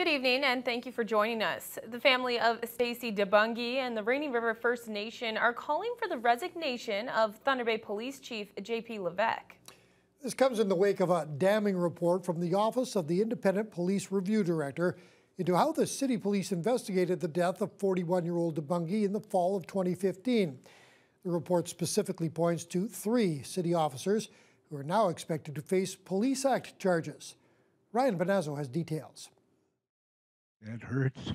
Good evening and thank you for joining us. The family of Stacy DeBungy and the Rainy River First Nation are calling for the resignation of Thunder Bay Police Chief J.P. Levesque. This comes in the wake of a damning report from the Office of the Independent Police Review Director into how the city police investigated the death of 41-year-old DeBungy in the fall of 2015. The report specifically points to 3 city officers who are now expected to face Police Act charges. Ryan Benazzo has details. That hurts.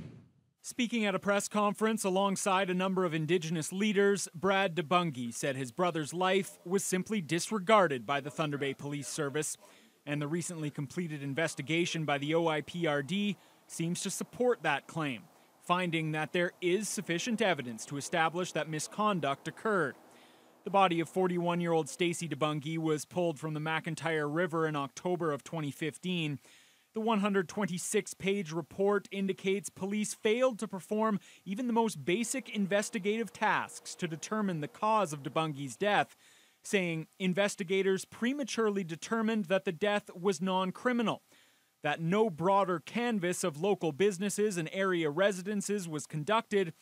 Speaking at a press conference alongside a number of Indigenous leaders, Brad DeBungy said his brother's life was simply disregarded by the Thunder Bay Police Service, and the recently completed investigation by the OIPRD seems to support that claim, finding that there is sufficient evidence to establish that misconduct occurred. The body of 41-year-old Stacy DeBungy was pulled from the McIntyre River in October of 2015. The 126-page report indicates police failed to perform even the most basic investigative tasks to determine the cause of DeBungy's death, saying investigators prematurely determined that the death was non-criminal, that no broader canvass of local businesses and area residences was conducted,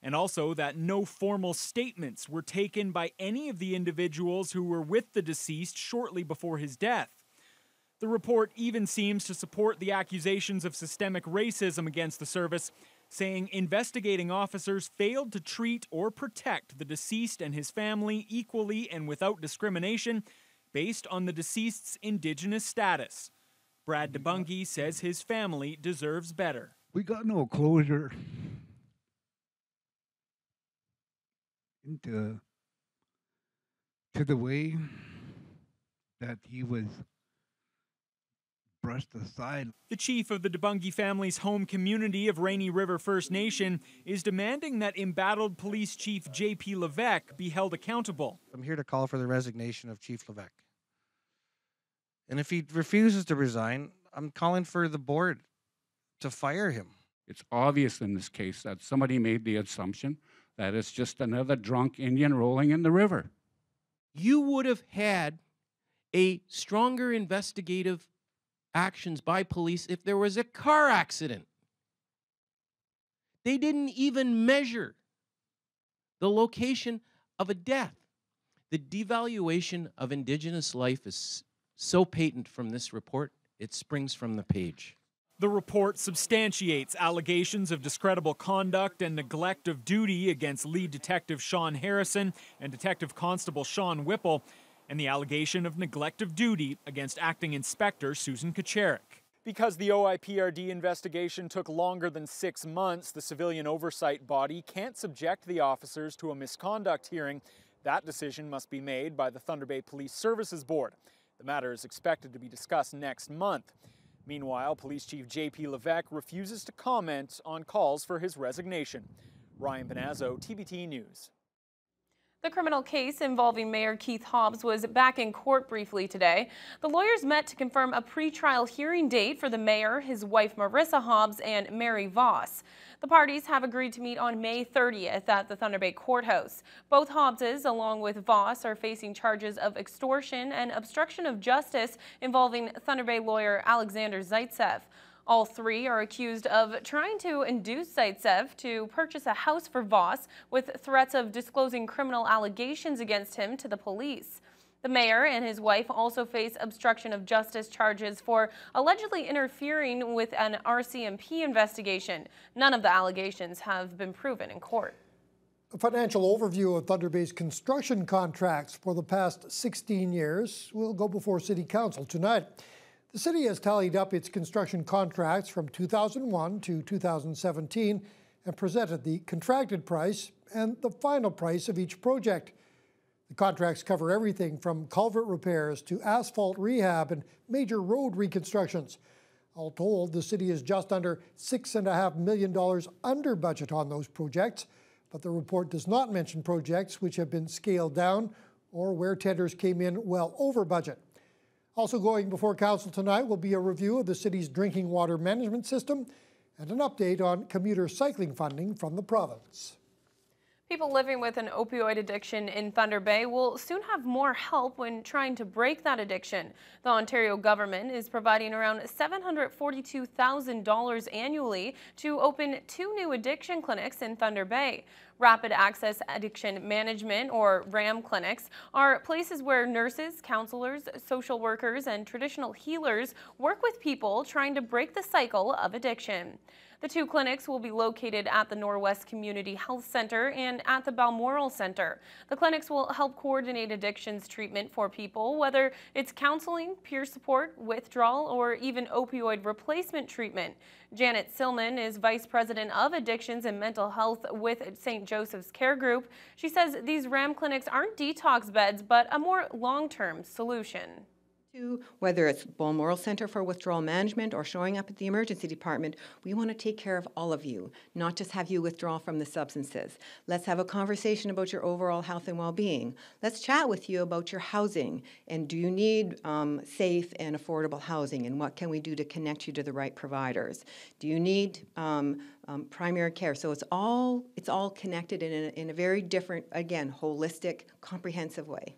and also that no formal statements were taken by any of the individuals who were with the deceased shortly before his death. The report even seems to support the accusations of systemic racism against the service, saying investigating officers failed to treat or protect the deceased and his family equally and without discrimination based on the deceased's Indigenous status. Brad DeBungy says his family deserves better. We got no closure into the way that he was brushed aside. The chief of the DeBungy family's home community of Rainy River First Nation is demanding that embattled Police Chief J.P. Levesque be held accountable. I'm here to call for the resignation of Chief Levesque. And if he refuses to resign, I'm calling for the board to fire him. It's obvious in this case that somebody made the assumption that it's just another drunk Indian rolling in the river. You would have had a stronger investigative actions by police if there was a car accident. They didn't even measure the location of a death. The devaluation of Indigenous life is so patent from this report, it springs from the page. The report substantiates allegations of discreditable conduct and neglect of duty against lead detective Sean Harrison and Detective Constable Sean Whipple, and the allegation of neglect of duty against Acting Inspector Susan Kacharik. Because the OIPRD investigation took longer than 6 months, the civilian oversight body can't subject the officers to a misconduct hearing. That decision must be made by the Thunder Bay Police Services Board. The matter is expected to be discussed next month. Meanwhile, Police Chief J.P. Levesque refuses to comment on calls for his resignation. Ryan Benazzo, TBT News. The criminal case involving Mayor Keith Hobbs was back in court briefly today. The lawyers met to confirm a pretrial hearing date for the mayor, his wife Marissa Hobbs, and Mary Voss. The parties have agreed to meet on May 30th at the Thunder Bay Courthouse. Both Hobbses, along with Voss, are facing charges of extortion and obstruction of justice involving Thunder Bay lawyer Alexander Zaitsev. All 3 are accused of trying to induce Zaitsev to purchase a house for Voss with threats of disclosing criminal allegations against him to the police. The mayor and his wife also face obstruction of justice charges for allegedly interfering with an RCMP investigation. None of the allegations have been proven in court. A financial overview of Thunder Bay's construction contracts for the past 16 years will go before City Council tonight. The city has tallied up its construction contracts from 2001 to 2017 and presented the contracted price and the final price of each project. The contracts cover everything from culvert repairs to asphalt rehab and major road reconstructions. All told, the city is just under $6.5 million under budget on those projects, but the report does not mention projects which have been scaled down or where tenders came in well over budget. Also going before Council tonight will be a review of the city's drinking water management system and an update on commuter cycling funding from the province. People living with an opioid addiction in Thunder Bay will soon have more help when trying to break that addiction. The Ontario government is providing around $742,000 annually to open 2 new addiction clinics in Thunder Bay. Rapid Access Addiction Management, or RAM clinics, are places where nurses, counselors, social workers, and traditional healers work with people trying to break the cycle of addiction. The 2 clinics will be located at the Norwest Community Health Center and at the Balmoral Center. The clinics will help coordinate addictions treatment for people, whether it's counseling, peer support, withdrawal, or even opioid replacement treatment. Janet Silman is Vice President of Addictions and Mental Health with St. Joseph's Care Group. She says these RAM clinics aren't detox beds, but a more long-term solution. Whether it's Balmoral Center for Withdrawal Management or showing up at the emergency department, we want to take care of all of you, not just have you withdraw from the substances. Let's have a conversation about your overall health and well-being. Let's chat with you about your housing, and do you need safe and affordable housing, and what can we do to connect you to the right providers? Do you need primary care? So it's all connected in a very different, again, holistic, comprehensive way.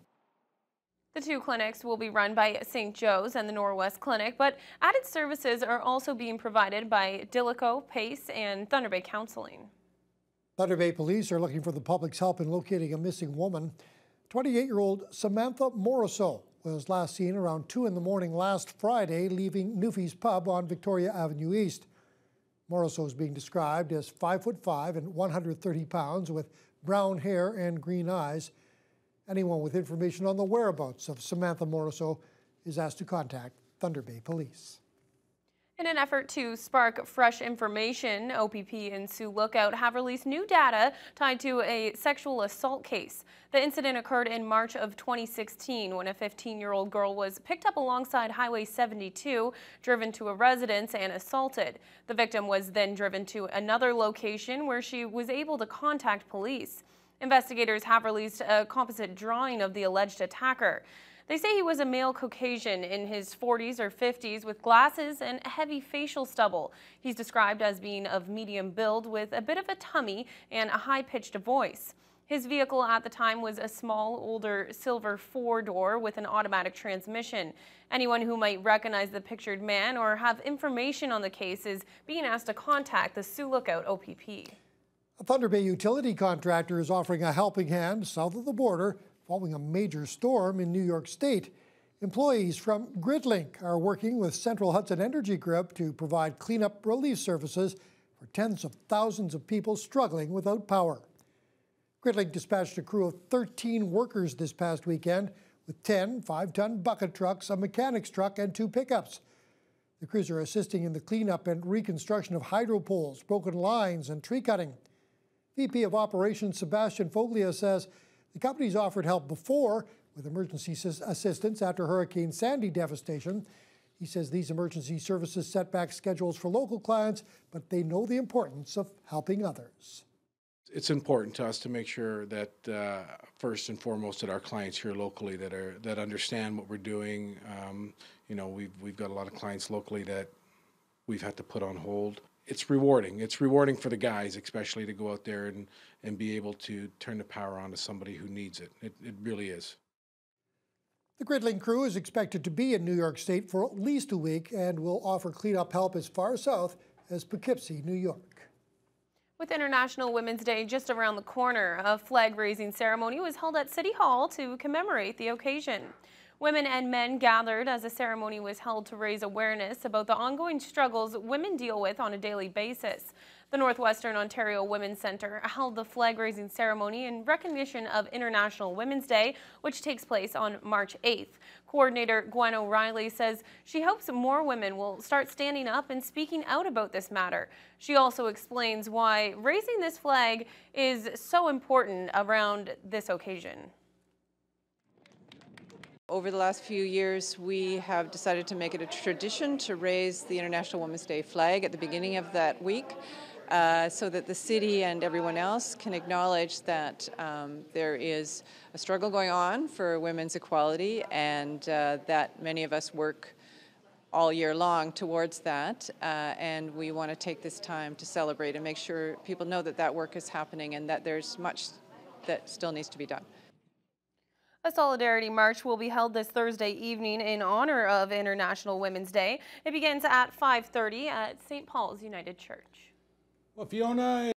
The 2 clinics will be run by St. Joe's and the Norwest Clinic, but added services are also being provided by Dilico, PACE, and Thunder Bay Counseling. Thunder Bay police are looking for the public's help in locating a missing woman. 28-year-old Samantha Morisseau was last seen around 2 in the morning last Friday, leaving Newfie's Pub on Victoria Avenue East. Morisseau is being described as 5'5" and 130 pounds with brown hair and green eyes. Anyone with information on the whereabouts of Samantha Morisseau is asked to contact Thunder Bay Police. In an effort to spark fresh information, OPP and Sioux Lookout have released new data tied to a sexual assault case. The incident occurred in March of 2016 when a 15-year-old girl was picked up alongside Highway 72, driven to a residence, and assaulted. The victim was then driven to another location where she was able to contact police. Investigators have released a composite drawing of the alleged attacker. They say he was a male Caucasian in his 40s or 50s with glasses and heavy facial stubble. He's described as being of medium build with a bit of a tummy and a high-pitched voice. His vehicle at the time was a small, older silver 4-door with an automatic transmission. Anyone who might recognize the pictured man or have information on the case is being asked to contact the Sioux Lookout OPP. A Thunder Bay utility contractor is offering a helping hand south of the border following a major storm in New York State. Employees from GridLink are working with Central Hudson Energy Group to provide cleanup relief services for tens of thousands of people struggling without power. GridLink dispatched a crew of 13 workers this past weekend with 10 5-ton bucket trucks, a mechanic's truck, and 2 pickups. The crews are assisting in the cleanup and reconstruction of hydro poles, broken lines, and tree cutting. VP of Operations Sebastian Foglia says the company's offered help before with emergency assistance after Hurricane Sandy devastation. He says these emergency services set back schedules for local clients, but they know the importance of helping others. It's important to us to make sure that first and foremost that our clients here locally that understand what we're doing. You know, we've got a lot of clients locally that we've had to put on hold. It's rewarding. It's rewarding for the guys, especially, to go out there and be able to turn the power on to somebody who needs it. It really is. The GridLink crew is expected to be in New York State for at least a week and will offer cleanup help as far south as Poughkeepsie, New York. With International Women's Day just around the corner, a flag-raising ceremony was held at City Hall to commemorate the occasion. Women and men gathered as the ceremony was held to raise awareness about the ongoing struggles women deal with on a daily basis. The Northwestern Ontario Women's Centre held the flag-raising ceremony in recognition of International Women's Day, which takes place on March 8th. Coordinator Gwen O'Reilly says she hopes more women will start standing up and speaking out about this matter. She also explains why raising this flag is so important around this occasion. Over the last few years, we have decided to make it a tradition to raise the International Women's Day flag at the beginning of that week so that the city and everyone else can acknowledge that there is a struggle going on for women's equality and that many of us work all year long towards that, and we want to take this time to celebrate and make sure people know that that work is happening and that there's much that still needs to be done. A solidarity march will be held this Thursday evening in honor of International Women's Day. It begins at 5:30 at St. Paul's United Church. Well, Fiona.